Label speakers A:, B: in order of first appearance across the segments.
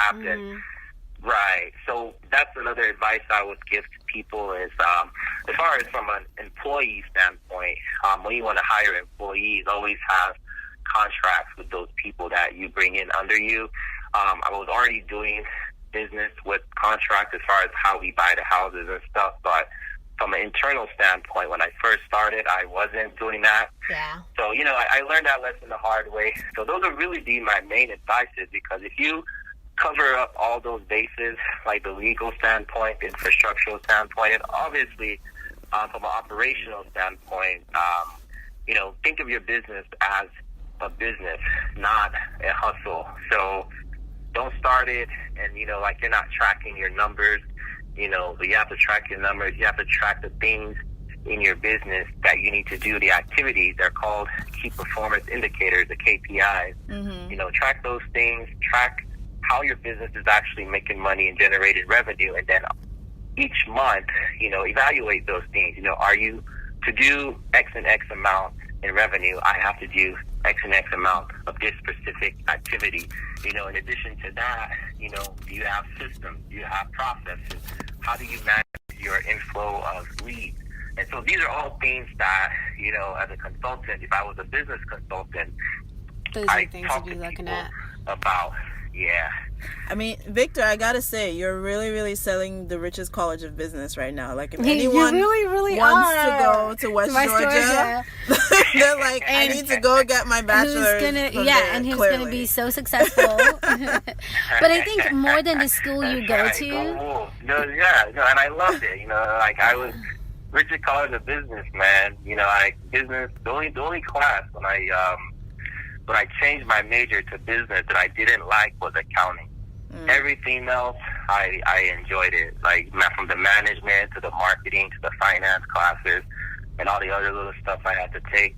A: happen. Right. So that's another advice I would give to people is, as far as from an employee standpoint, when you want to hire employees, always have contracts with those people that you bring in under you. I was already doing business with contracts as far as how we buy the houses and stuff, but from an internal standpoint, when I first started, I wasn't doing that.
B: Yeah.
A: So, I learned that lesson the hard way. So those would really be my main advices, because if you cover up all those bases, like the legal standpoint, the infrastructural standpoint, and obviously from an operational standpoint, think of your business as a business, not a hustle. So don't start it and, you're not tracking your numbers, but you have to track your numbers. You have to track the things in your business that you need to do, the activities. They're called key performance indicators, the KPIs. Track those things, track how your business is actually making money and generating revenue, and then each month, evaluate those things. Are you to do X and X amount in revenue? I have to do X and X amount of this specific activity. In addition to that, do you have systems? Do you have processes? How do you manage your inflow of leads? And so these are all things that, as a consultant, if I was a business consultant,
B: those are things to be looking at
A: about. Yeah.
C: I mean, Victor, I gotta say, you're really, really selling the richest college of business right now. Like, if
B: you
C: anyone
B: really
C: wants
B: are.
C: to go to West Georgia, they're like, I need to go get my bachelor's.
B: And who's gonna be so successful. But I think more than the school you go to.
A: And I loved it. I was richest college of business, man. Business. The only class when I changed my major to business that I didn't like was accounting. Everything else, I enjoyed it. Like, from the management to the marketing to the finance classes and all the other little stuff I had to take,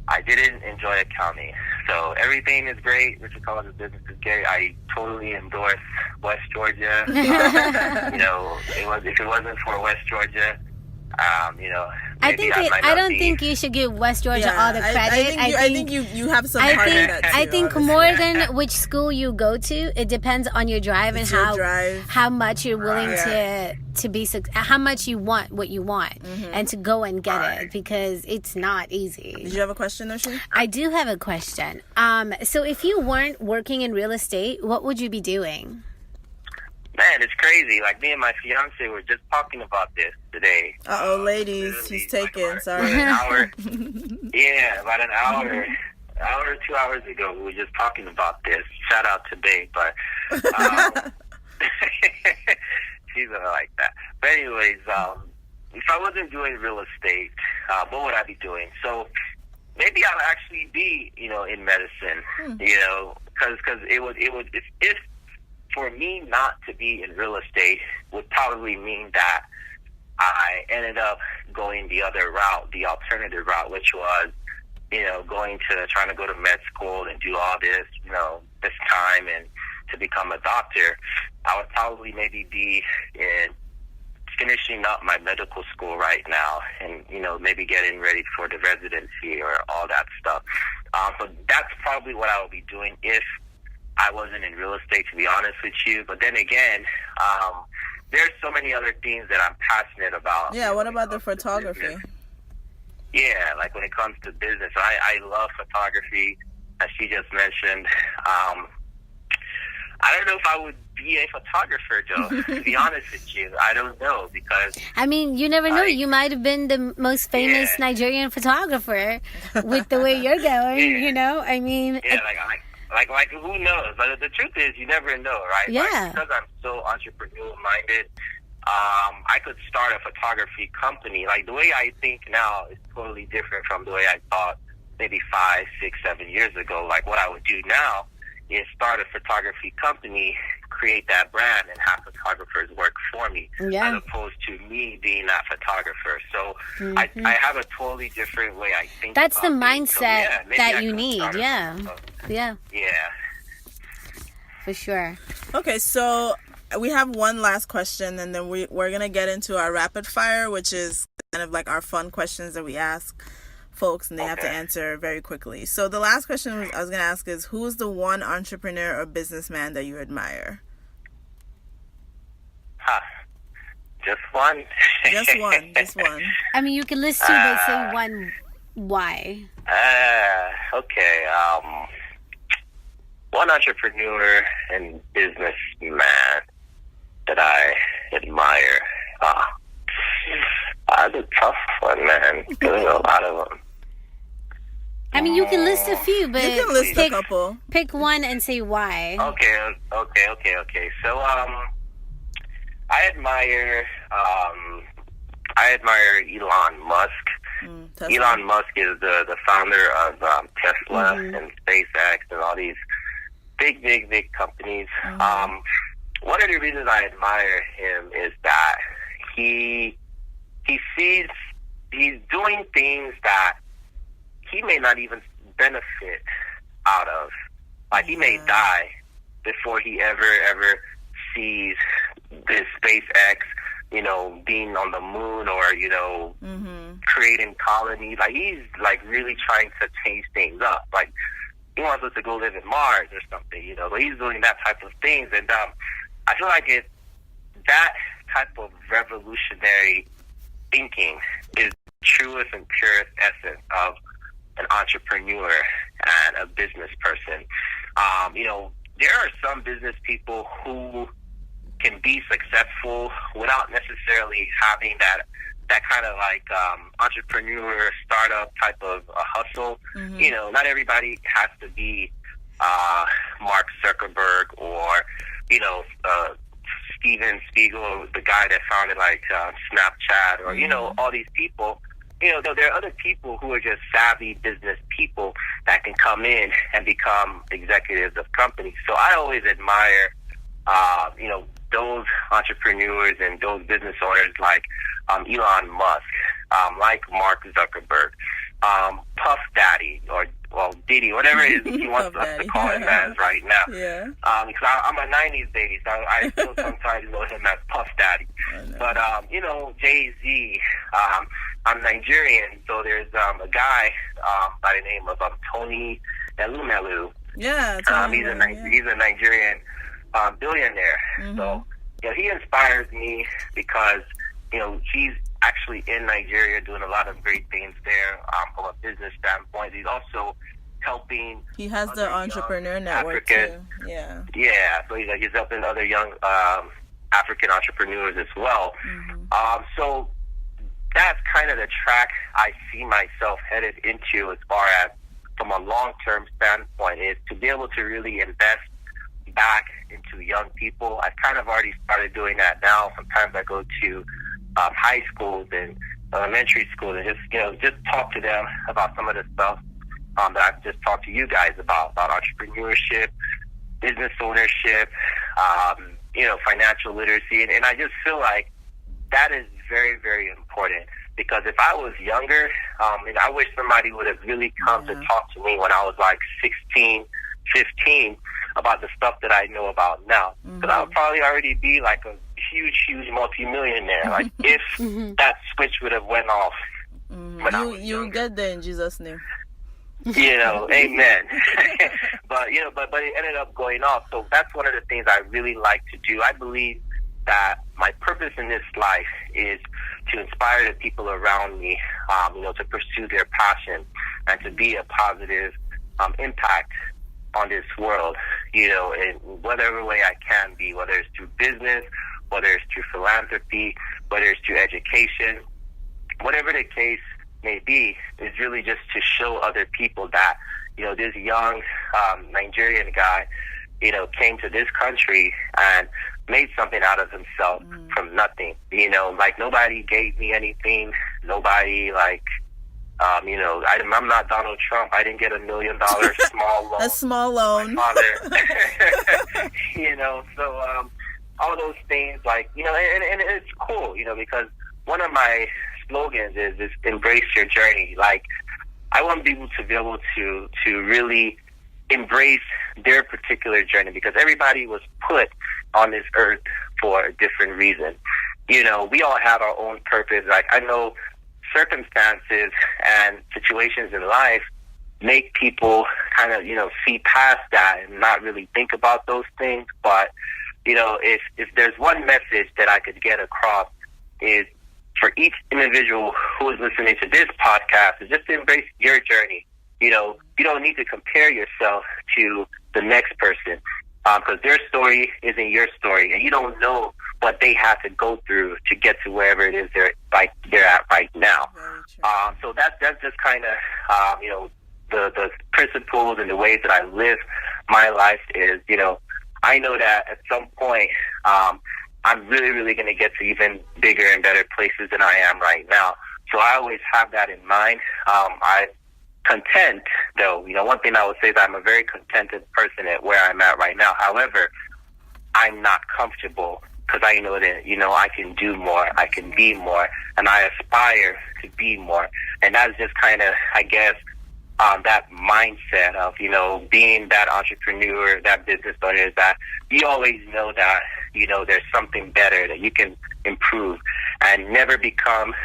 A: I didn't enjoy accounting. So everything is great. Richard College of Business is great. I totally endorse West Georgia. If it wasn't for West Georgia,
B: I don't think you should give West Georgia all the credit.
C: I think you have some part in that too,
B: I think more than which school you go to, it depends on your drive and how much you're willing to be, how much you want what you want and to go and get it, because it's not easy.
C: Did you have a question, Oshi?
B: I do have a question. So if you weren't working in real estate, what would you be doing?
A: Man, it's crazy. Like, me and my fiance were just talking about this today.
C: Ladies, he's taken. Sorry.
A: An hour. Yeah, about an hour or 2 hours ago, we were just talking about this. Shout out to Babe, but she's gonna like that. But anyways, if I wasn't doing real estate, what would I be doing? So maybe I'll actually be, in medicine. Because it would if for me not to be in real estate would probably mean that I ended up going the other route, the alternative route, which was, trying to go to med school and do all this, this time and to become a doctor. I would probably maybe be in finishing up my medical school right now and, maybe getting ready for the residency or all that stuff. So that's probably what I would be doing if I wasn't in real estate, to be honest with you. But then again, there's so many other things that I'm passionate about.
C: Yeah, what about the photography?
A: Yeah, like when it comes to business, I love photography, as she just mentioned. I don't know if I would be a photographer, Joe, to be honest with you. I don't know, because... I mean,
B: you never know. You might have been the most famous Nigerian photographer with the way you're going, I mean...
A: Yeah, like who knows? But the truth is, you never know, right?
B: Yeah.
A: Like, because I'm so entrepreneurial-minded, I could start a photography company. Like, the way I think now is totally different from the way I thought maybe 5, 6, 7 years ago. Like, what I would do now is start a photography company, create that brand, and have photographers work for me, as opposed to me being that photographer. So I have a totally different way I think.
B: That's the mindset
A: so,
B: that you need. Yeah. For sure.
C: Okay, so we have one last question, and then we're going to get into our rapid fire, which is kind of like our fun questions that we ask folks, and they have to answer very quickly. So the last question I was going to ask is, who's the one entrepreneur or businessman that you admire?
A: just one.
C: Just one.
B: I mean, you can list two, but say one. Why?
A: Okay. One entrepreneur and businessman that I admire. That's a tough one, man. There's a lot of them.
B: I mean, you can list a few, but
C: you can list a couple.
B: Pick one and say why.
A: Okay. So, I admire Elon Musk. Elon Musk is the founder of Tesla and SpaceX and all these big companies. One of the reasons I admire him is that he's doing things that he may not even benefit out of. Like, he may die before he ever sees this SpaceX, being on the moon or, creating colonies. Like, he's, really trying to change things up. Like, he wants us to go live in Mars or something, but he's doing that type of things. And I feel like that type of revolutionary thinking is the truest and purest essence of an entrepreneur and a business person. There are some business people who can be successful without necessarily having that kind of entrepreneur startup type of hustle. Not everybody has to be Mark Zuckerberg or Steven Spiegel, the guy that founded Snapchat, or all these people. There are other people who are just savvy business people that can come in and become executives of companies. So I always admire, those entrepreneurs and those business owners like Elon Musk, like Mark Zuckerberg, Puff Daddy, or Diddy, whatever it is he wants us to call him as right now.
C: Yeah.
A: Because I'm a 90s baby, so I still sometimes know him as Puff Daddy. But, Jay-Z, I'm Nigerian, so there's a guy by the name of Tony Elumelu.
C: Yeah.
A: He's a Nigerian billionaire. So, he inspires me because, he's actually in Nigeria doing a lot of great things there from a business standpoint. He's also helping. He
C: has the Entrepreneur Network too. Yeah.
A: Yeah. So he's helping other young African entrepreneurs as well. So that's kind of the track I see myself headed into as far as from a long-term standpoint, is to be able to really invest back into young people. I've kind of already started doing that now. Sometimes I go to high schools and elementary schools and just talk to them about some of the stuff that I've just talked to you guys about entrepreneurship, business ownership, financial literacy. And I just feel like that is very, very important, because if I was younger, and I wish somebody would have really come to talk to me when I was 16, 15 about the stuff that I know about now. Because I would probably already be a huge multi-millionaire. If that switch would have went off when I was
C: you'll get there in Jesus' name.
A: Amen. but it ended up going off. So that's one of the things I really like to do. I believe that my purpose in this life is to inspire the people around me, to pursue their passion and to be a positive impact on this world, in whatever way I can be, whether it's through business, whether it's through philanthropy, whether it's through education, whatever the case may be, is really just to show other people that, this young Nigerian guy, came to this country and made something out of himself from nothing. Nobody gave me anything. Nobody, I'm not Donald Trump. I didn't get $1 million small loan.
C: A small loan.
A: My father. So all those things, and it's cool, because one of my slogans is embrace your journey. I want people to be able to really embrace their particular journey, because everybody was put on this earth for a different reason. We all have our own purpose. I know circumstances and situations in life make people kind of, see past that and not really think about those things. But, if there's one message that I could get across is for each individual who is listening to this podcast is just to embrace your journey. You know, you don't need to compare yourself to the next person because their story isn't your story, and you don't know what they had to go through to get to wherever it is they're at right now. So that's just kind of you know, the principles and the ways that I live my life is, you know, I know that at some point I'm really, really going to get to even bigger and better places than I am right now. So I always have that in mind. I'm content, though. You know, one thing I would say is I'm a very contented person at where I'm at right now. However, I'm not comfortable because I know that, you know, I can do more, I can be more, and I aspire to be more. And that's just kind of, I guess, that mindset of, you know, being that entrepreneur, that business owner, is that you always know that, you know, there's something better that you can improve and never become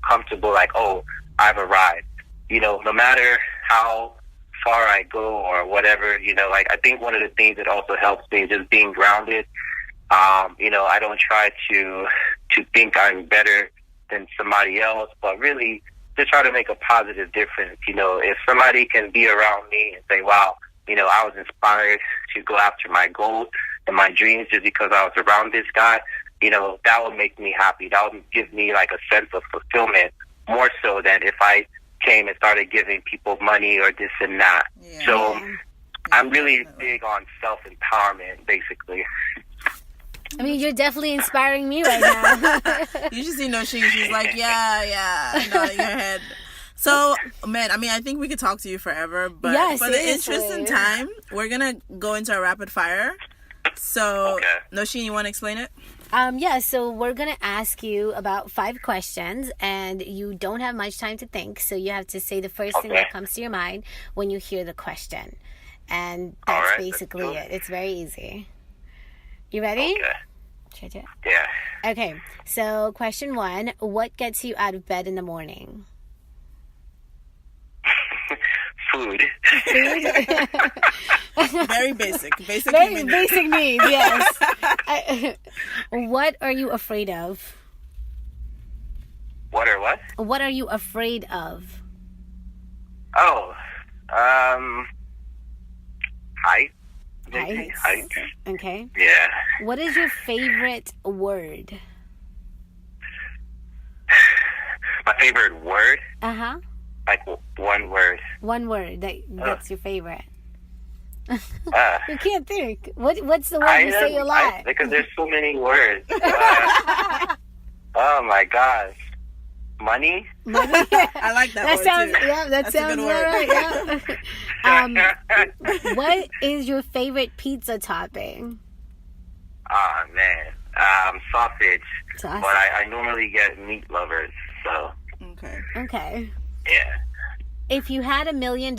A: comfortable like, oh, I've arrived. You know, no matter how far I go or whatever, you know, like I think one of the things that also helps me is just being grounded. You know, I don't try to think I'm better than somebody else, but really to try to make a positive difference. You know, if somebody can be around me and say, wow, you know, I was inspired to go after my goals and my dreams just because I was around this guy, you know, that would make me happy. That would give me like a sense of fulfillment more so than if I came and started giving people money or this and that. Yeah. So I'm really big on self-empowerment, basically.
B: I mean, you're definitely inspiring me right now.
C: You just, you know, she's like, yeah, nodding her head. So, man, I mean, I think we could talk to you forever, but
B: yeah,
C: for the interest in time, we're going to go into a rapid fire. So, okay. Nosheen, you want to explain it?
B: Yeah, so we're going to ask you about 5 questions, and you don't have much time to think, so you have to say the first thing that comes to your mind when you hear the question. And that's basically it. It's very easy. You ready?
A: Okay. Yeah.
B: Okay, so question 1, what gets you out of bed in the morning?
A: Food.
C: Very basic.
B: Very basic needs, yes. What are you afraid of?
A: What or what?
B: What are you afraid of?
A: Oh, height.
B: Heights. Okay.
A: Yeah.
B: What is your favorite word?
A: My favorite word?
B: Uh-huh.
A: Like one word.
B: One word that's your favorite. You can't think. What's the word you say a lot?
A: Because there's so many words. Oh my gosh. Money?
C: I like that word
B: sounds,
C: too.
B: Yeah, that sounds all right. Yeah. What is your favorite pizza topping?
A: Oh man, sausage. But I normally get meat lovers, so.
B: Okay.
A: Yeah.
B: If you had $1 million,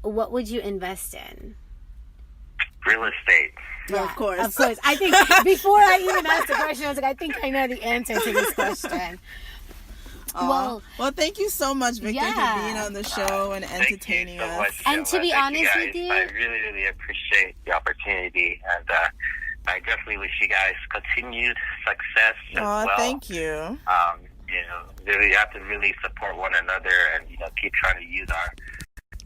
B: what would you invest in?
A: Real estate.
B: Yeah,
C: of course.
B: I think before I even asked the question, I was like, I think I know the answer to this question.
C: Well, thank you so much, Victor, for being on the show and entertaining us.
A: Much,
B: and to be honest with you,
A: I really, really appreciate the opportunity, and I definitely wish you guys continued success as well.
C: Thank you.
A: You know, really have to really support one another, and you know, keep trying to use our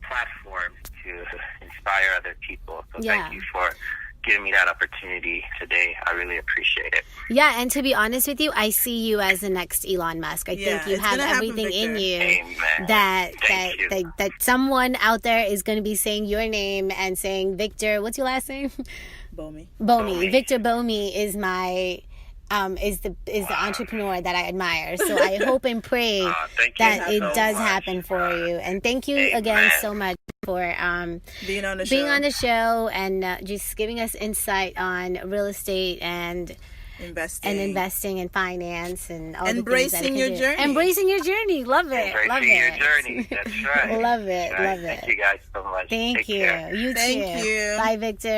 A: platform to inspire other people. So thank you for giving me that opportunity today. I really appreciate it.
B: Yeah, and to be honest with you, I see you as the next Elon Musk. I think you have everything in you.
A: Amen.
B: that someone out there is going to be saying your name and saying, Victor, what's your last name?
C: Bomi.
B: Victor Bomi is my is the entrepreneur that I admire. So I hope and pray that it does happen for you. And thank you again so much for
C: being on the
B: show and just giving us insight on real estate and investing and finance and all
C: embracing your journey.
B: Embracing your journey. Love it.
A: Embracing your journey. That's right.
B: Love it.
A: Thank you guys so much.
B: Thank you.
A: Care.
B: You too.
C: Thank you.
B: Bye, Victor.